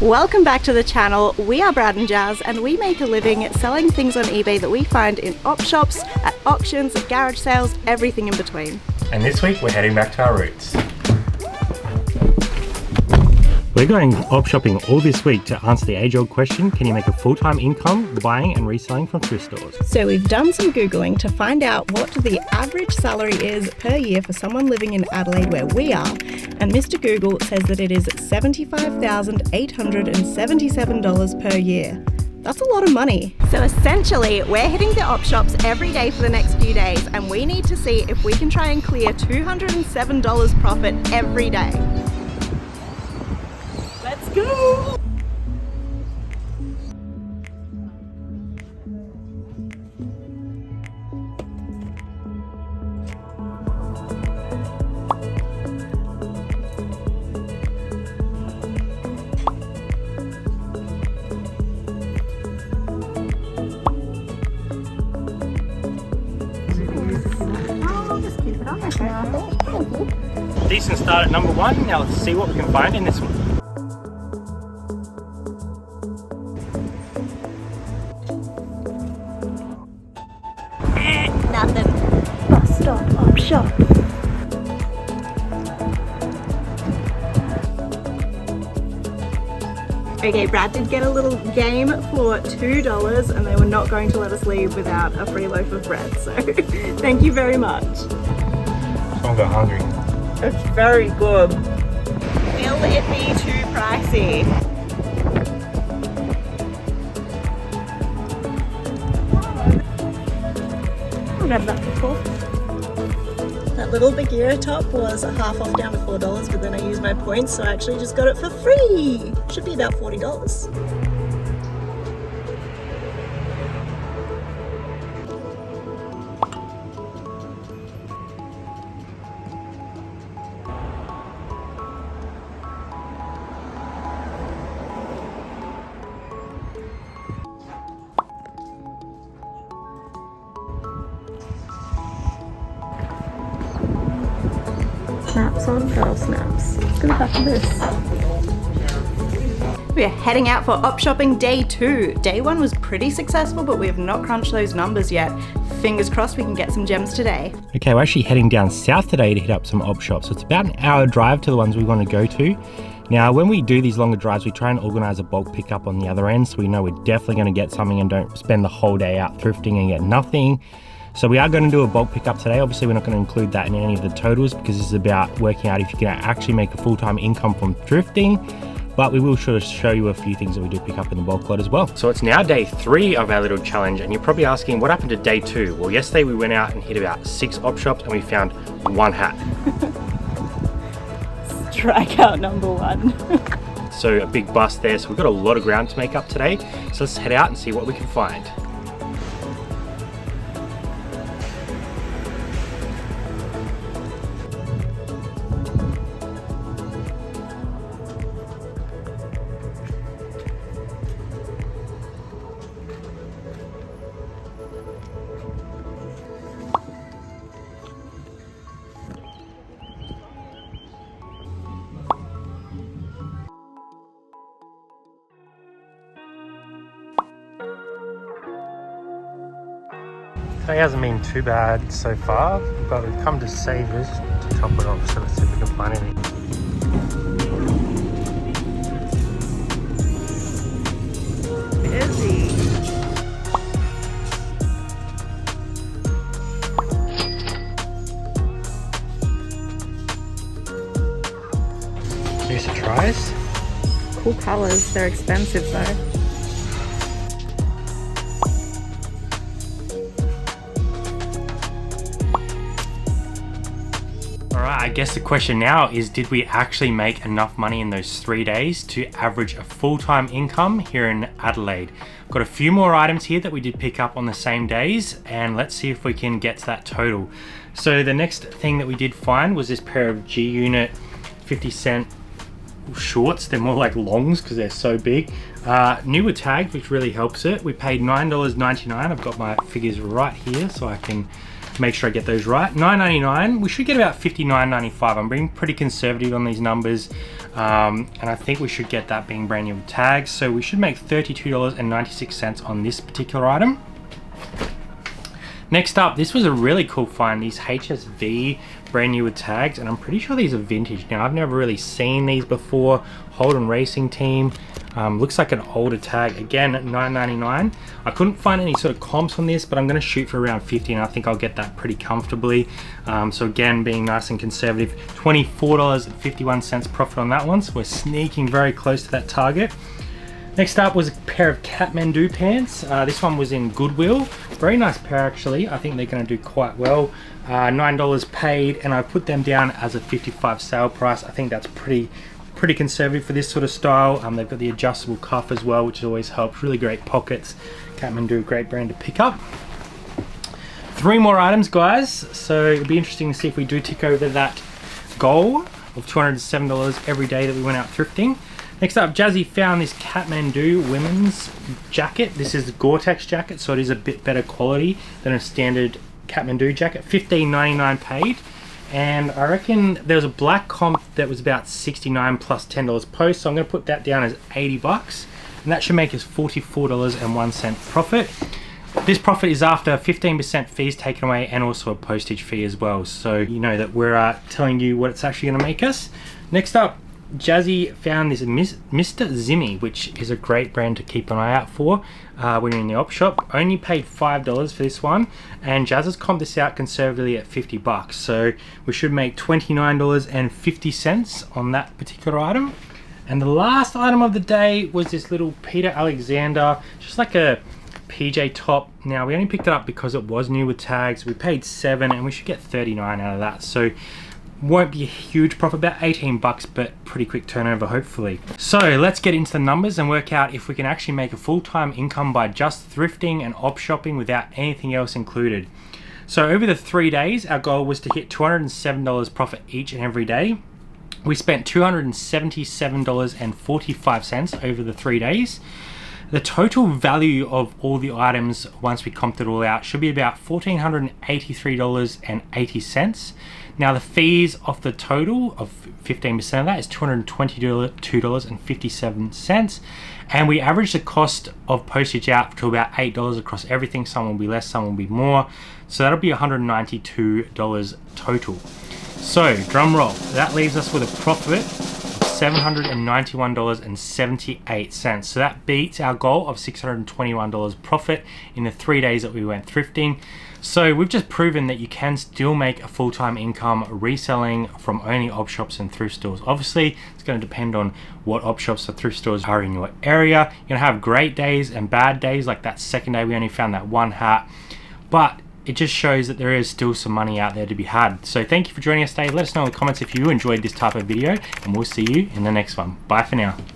Welcome back to the channel. We are Brad and Jazz and we make a living selling things on eBay that we find in op shops, at auctions, at garage sales, everything in between. And this week we're heading back to our roots. We're going op shopping all this week to answer the age-old question, can you make a full-time income buying and reselling from thrift stores? So we've done some Googling to find out what the average salary is per year for someone living in Adelaide where we are, and Mr. Google says that it is $75,877 per year. That's a lot of money. So essentially, we're hitting the op shops every day for the next few days, and we need to see if we can try and clear $207 profit every day. Let's go! Decent start at number one. Now let's see what we can find in this one. Nothing. Bus stop, op shop. Okay, Brad did get a little game for $2 and they were not going to let us leave without a free loaf of bread, so thank you very much. I got hungry. It's very good. Will it be too pricey? I'll grab that before. That little Bagheera top was a half off down to $4, but then I used my points, so I actually just got it for free. Should be about $40. Snaps on girl snaps. Look at the back of this. We are heading out for op shopping day 2. Day 1 was pretty successful, but we have not crunched those numbers yet. Fingers crossed we can get some gems today. Okay, we're actually heading down south today to hit up some op shops. So it's about an hour drive to the ones we want to go to. Now, when we do these longer drives, we try and organize a bulk pickup on the other end, so we know we're definitely going to get something and don't spend the whole day out thrifting and get nothing. So we are going to do a bulk pickup today. Obviously, we're not going to include that in any of the totals because this is about working out if you can actually make a full-time income from thrifting. But we will sort of show you a few things that we do pick up in the bulk lot as well. So it's now day 3 of our little challenge, and you're probably asking, what happened to day 2? Well, yesterday we went out and hit about 6 op shops and we found 1 hat. Strikeout number 1. So a big bust there. So we've got a lot of ground to make up today. So let's head out and see what we can find. Today hasn't been too bad so far, but we've come to Savers to top it off, so let's see if we can find anything. Busy. Here's the tries. Cool colors, they're expensive though. Alright, I guess the question now is, did we actually make enough money in those 3 days to average a full-time income here in Adelaide? Got a few more items here that we did pick up on the same days, and let's see if we can get to that total. So the next thing that we did find was this pair of G-Unit 50-cent shorts. They're more like longs because they're so big. Newer tags, which really helps it. We paid $9.99. I've got my figures right here so I can make sure I get those right. $9.99, we should get about $59.95. I'm being pretty conservative on these numbers, and I think we should get that being brand new with tags. So we should make $32.96 on this particular item. Next up, this was a really cool find, these HSV brand new with tags, and I'm pretty sure these are vintage. Now, I've never really seen these before. Holden Racing Team, looks like an older tag. Again, at $9.99. I couldn't find any sort of comps on this, but I'm gonna shoot for around 50, and I think I'll get that pretty comfortably. So again, being nice and conservative, $24.51 profit on that one, so we're sneaking very close to that target. Next up was a pair of Kathmandu pants. This one was in Goodwill. Very nice pair actually. I think they're going to do quite well. $9 paid, and I put them down as a $55 sale price. I think that's pretty conservative for this sort of style. They've got the adjustable cuff as well, which always helps. Really great pockets. Kathmandu, great brand to pick up. 3 more items, guys. So it'll be interesting to see if we do tick over that goal of $207 every day that we went out thrifting. Next up, Jazzy found this Kathmandu women's jacket. This is a Gore-Tex jacket, so it is a bit better quality than a standard Kathmandu jacket. $15.99 paid. And I reckon there was a black comp that was about $69 plus $10 post, so I'm going to put that down as 80 bucks. And that should make us $44.01 profit. This profit is after 15% fees taken away and also a postage fee as well. So you know that we're telling you what it's actually going to make us. Next up, Jazzy found this Mr. Zimmy, which is a great brand to keep an eye out for when you're in the op shop. Only paid $5 for this one, and Jazz has comped this out conservatively at 50 bucks. So we should make $29.50 on that particular item. And the last item of the day was this little Peter Alexander, just like a PJ top. Now we only picked it up because it was new with tags. We paid $7 and we should get $39 out of that. So won't be a huge profit, about 18 bucks, but pretty quick turnover hopefully. So let's get into the numbers and work out if we can actually make a full-time income by just thrifting and op shopping without anything else included. So over the 3 days, our goal was to hit $207 profit each and every day. We spent $277.45 over the 3 days. The total value of all the items, once we comped it all out, should be about $1,483.80. Now the fees off the total of 15% of that is $222.57. And we averaged the cost of postage out to about $8 across everything. Some will be less, some will be more. So that'll be $192 total. So drum roll, that leaves us with a profit $791.78. So that beats our goal of $621 profit in the 3 days that we went thrifting. So we've just proven that you can still make a full-time income reselling from only op shops and thrift stores. Obviously, it's going to depend on what op shops or thrift stores are in your area. You're going to have great days and bad days, like that second day we only found that one hat. But it just shows that there is still some money out there to be had. So thank you for joining us today. Let us know in the comments if you enjoyed this type of video, and we'll see you in the next one. Bye for now.